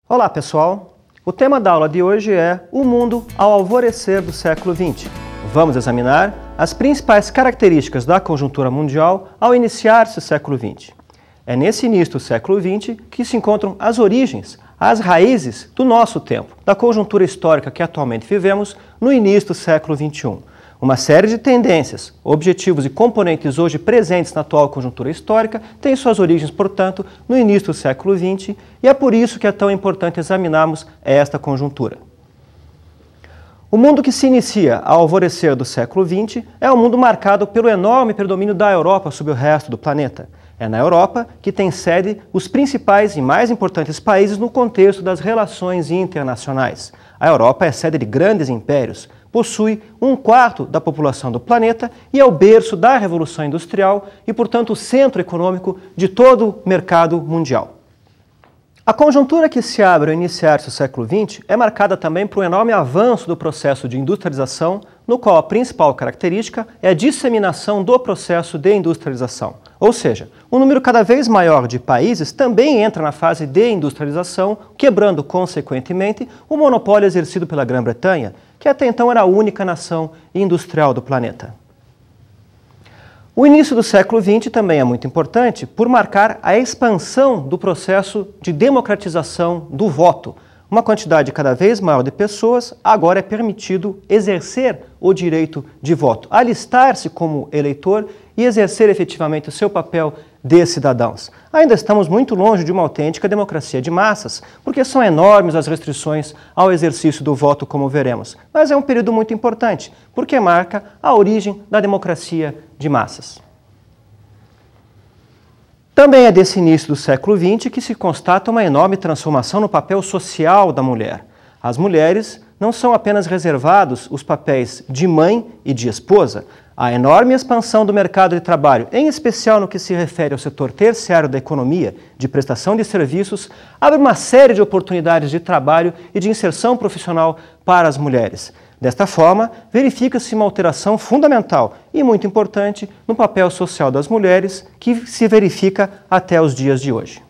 Olá pessoal, o tema da aula de hoje é o mundo ao alvorecer do século XX. Vamos examinar as principais características da conjuntura mundial ao iniciar-se o século XX. É nesse início do século XX que se encontram as origens, as raízes do nosso tempo, da conjuntura histórica que atualmente vivemos no início do século XXI. Uma série de tendências, objetivos e componentes hoje presentes na atual conjuntura histórica têm suas origens, portanto, no início do século XX, e é por isso que é tão importante examinarmos esta conjuntura. O mundo que se inicia ao alvorecer do século XX é um mundo marcado pelo enorme predomínio da Europa sobre o resto do planeta. É na Europa que tem sede os principais e mais importantes países no contexto das relações internacionais. A Europa é sede de grandes impérios, possui 1/4 da população do planeta e é o berço da Revolução Industrial e, portanto, o centro econômico de todo o mercado mundial. A conjuntura que se abre ao iniciar-se o século XX é marcada também por um enorme avanço do processo de industrialização, no qual a principal característica é a disseminação do processo de industrialização. Ou seja, um número cada vez maior de países também entra na fase de industrialização, quebrando, consequentemente, o monopólio exercido pela Grã-Bretanha, que até então era a única nação industrial do planeta. O início do século XX também é muito importante por marcar a expansão do processo de democratização do voto. Uma quantidade cada vez maior de pessoas agora é permitido exercer o direito de voto, alistar-se como eleitor e exercer efetivamente o seu papel de cidadãos. Ainda estamos muito longe de uma autêntica democracia de massas, porque são enormes as restrições ao exercício do voto, como veremos. Mas é um período muito importante, porque marca a origem da democracia de massas. Também é desse início do século XX que se constata uma enorme transformação no papel social da mulher. As mulheres não são apenas reservados os papéis de mãe e de esposa. A enorme expansão do mercado de trabalho, em especial no que se refere ao setor terciário da economia, de prestação de serviços, abre uma série de oportunidades de trabalho e de inserção profissional para as mulheres. Desta forma, verifica-se uma alteração fundamental e muito importante no papel social das mulheres, que se verifica até os dias de hoje.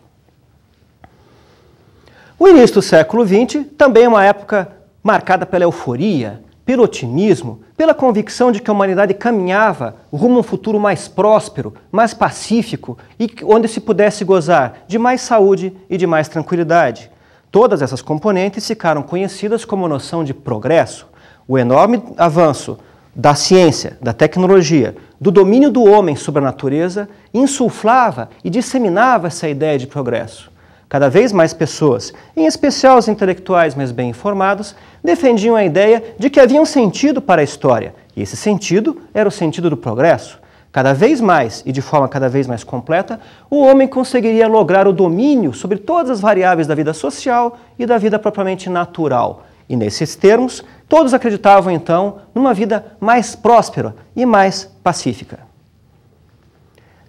O início do século XX também é uma época marcada pela euforia, pelo otimismo, pela convicção de que a humanidade caminhava rumo a um futuro mais próspero, mais pacífico e onde se pudesse gozar de mais saúde e de mais tranquilidade. Todas essas componentes ficaram conhecidas como noção de progresso. O enorme avanço da ciência, da tecnologia, do domínio do homem sobre a natureza insuflava e disseminava essa ideia de progresso. Cada vez mais pessoas, em especial os intelectuais mais bem informados, defendiam a ideia de que havia um sentido para a história, e esse sentido era o sentido do progresso. Cada vez mais e de forma cada vez mais completa, o homem conseguiria lograr o domínio sobre todas as variáveis da vida social e da vida propriamente natural. E nesses termos, todos acreditavam então numa vida mais próspera e mais pacífica.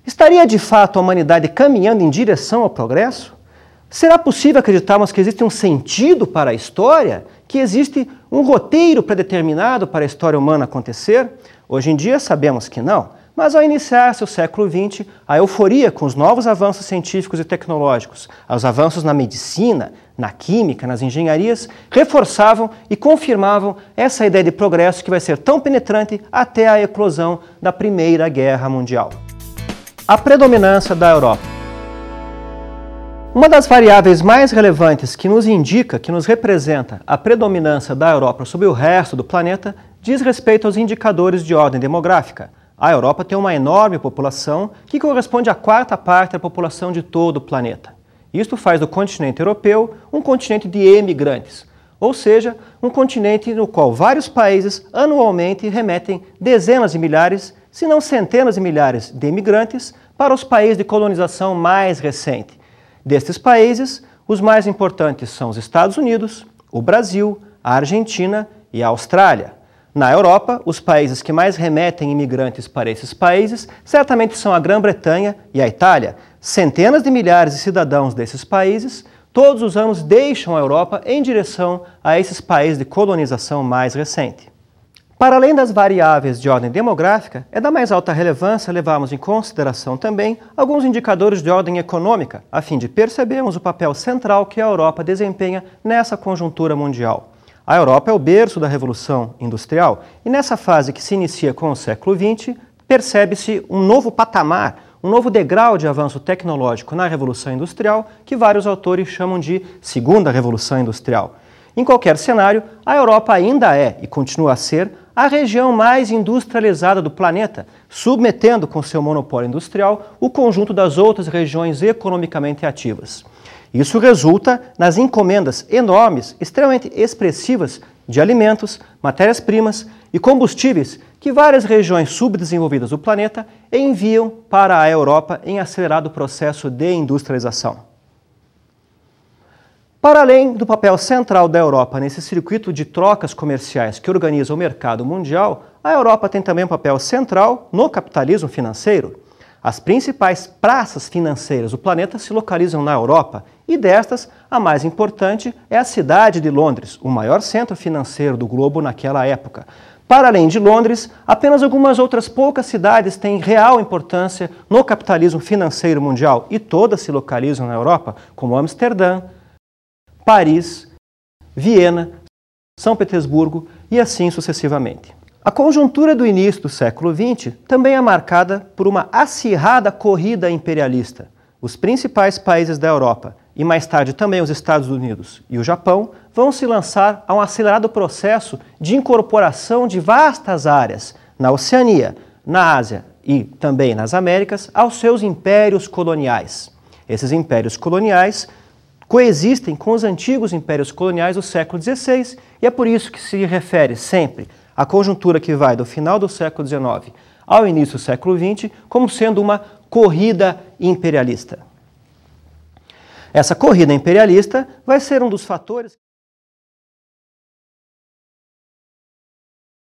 Estaria de fato a humanidade caminhando em direção ao progresso? Será possível acreditarmos que existe um sentido para a história? Que existe um roteiro predeterminado para a história humana acontecer? Hoje em dia sabemos que não, mas ao iniciar-se o século XX, a euforia com os novos avanços científicos e tecnológicos, os avanços na medicina, na química, nas engenharias, reforçavam e confirmavam essa ideia de progresso que vai ser tão penetrante até a eclosão da Primeira Guerra Mundial. A predominância da Europa. Uma das variáveis mais relevantes que nos indica, que nos representa a predominância da Europa sobre o resto do planeta, diz respeito aos indicadores de ordem demográfica. A Europa tem uma enorme população que corresponde à 4ª parte da população de todo o planeta. Isto faz do continente europeu um continente de emigrantes, ou seja, um continente no qual vários países anualmente remetem dezenas de milhares, se não centenas de milhares de imigrantes para os países de colonização mais recente. Destes países, os mais importantes são os Estados Unidos, o Brasil, a Argentina e a Austrália. Na Europa, os países que mais remetem imigrantes para esses países certamente são a Grã-Bretanha e a Itália. Centenas de milhares de cidadãos desses países todos os anos deixam a Europa em direção a esses países de colonização mais recente. Para além das variáveis de ordem demográfica, é da mais alta relevância levarmos em consideração também alguns indicadores de ordem econômica, a fim de percebermos o papel central que a Europa desempenha nessa conjuntura mundial. A Europa é o berço da Revolução Industrial e nessa fase que se inicia com o século XX, percebe-se um novo patamar, um novo degrau de avanço tecnológico na Revolução Industrial, que vários autores chamam de Segunda Revolução Industrial. Em qualquer cenário, a Europa ainda é, e continua a ser, a região mais industrializada do planeta, submetendo com seu monopólio industrial o conjunto das outras regiões economicamente ativas. Isso resulta nas encomendas enormes, extremamente expressivas, de alimentos, matérias-primas e combustíveis que várias regiões subdesenvolvidas do planeta enviam para a Europa em acelerado processo de industrialização. Para além do papel central da Europa nesse circuito de trocas comerciais que organiza o mercado mundial, a Europa tem também um papel central no capitalismo financeiro. As principais praças financeiras do planeta se localizam na Europa e destas, a mais importante é a cidade de Londres, o maior centro financeiro do globo naquela época. Para além de Londres, apenas algumas outras poucas cidades têm real importância no capitalismo financeiro mundial e todas se localizam na Europa, como Amsterdã, Paris, Viena, São Petersburgo e assim sucessivamente. A conjuntura do início do século XX também é marcada por uma acirrada corrida imperialista. Os principais países da Europa, e mais tarde também os Estados Unidos e o Japão, vão se lançar a um acelerado processo de incorporação de vastas áreas na Oceania, na Ásia e também nas Américas aos seus impérios coloniais. Esses impérios coloniais coexistem com os antigos impérios coloniais do século XVI e é por isso que se refere sempre à conjuntura que vai do final do século XIX ao início do século XX como sendo uma corrida imperialista. Essa corrida imperialista vai ser um dos fatores